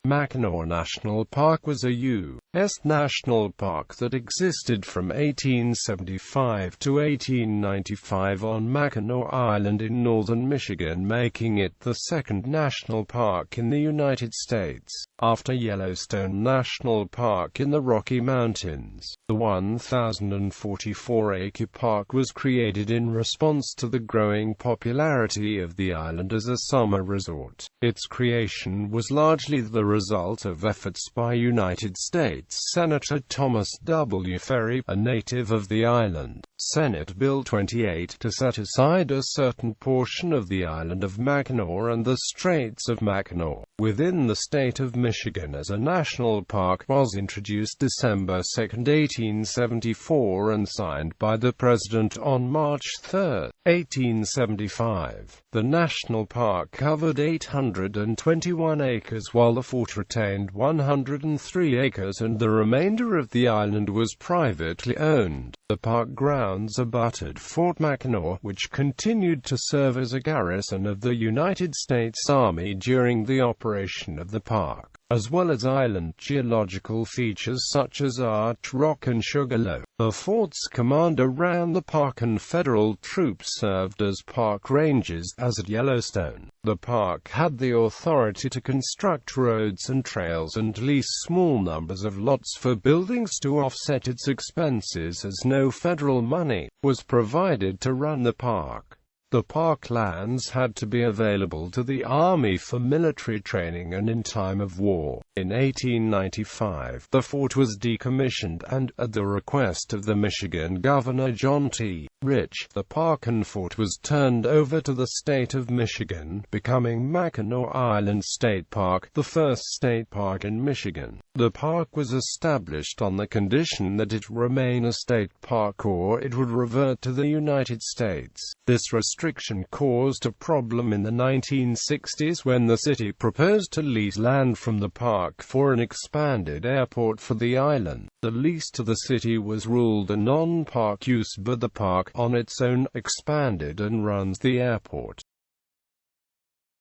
Mackinac National Park was a U.S. national park that existed from 1875 to 1895 on Mackinac Island in northern Michigan, making it the second national park in the United States, after Yellowstone National Park in the Rocky Mountains. The 1,044-acre park was created in response to the growing popularity of the island as a summer resort. Its creation was largely the result of efforts by United States Senator Thomas W. Ferry, a native of the island. Senate Bill 28 to set aside a certain portion of the island of Mackinac and the Straits of Mackinac within the state of Michigan as a national park was introduced December 2, 1874 and signed by the President on March 3, 1875. The national park covered 821 acres while the fort retained 103 acres and the remainder of the island was privately owned. The park grounds abutted Fort Mackinac, which continued to serve as a garrison of the United States Army during the operation of the park, as well as island geological features such as Arch Rock and Sugarloaf. The fort's commander ran the park and federal troops served as park rangers, as at Yellowstone. The park had the authority to construct roads and trails and lease small numbers of lots for buildings to offset its expenses, as no federal money was provided to run the park. The park lands had to be available to the Army for military training and in time of war. In 1895, the fort was decommissioned and, at the request of the Michigan Governor John T. Rich, the park and fort was turned over to the state of Michigan, becoming Mackinac Island State Park, the first state park in Michigan. The park was established on the condition that it remain a state park or it would revert to the United States. This restriction caused a problem in the 1960s when the city proposed to lease land from the park for an expanded airport for the island. The lease to the city was ruled a non-park use, but the park, on its own, expanded and runs the airport.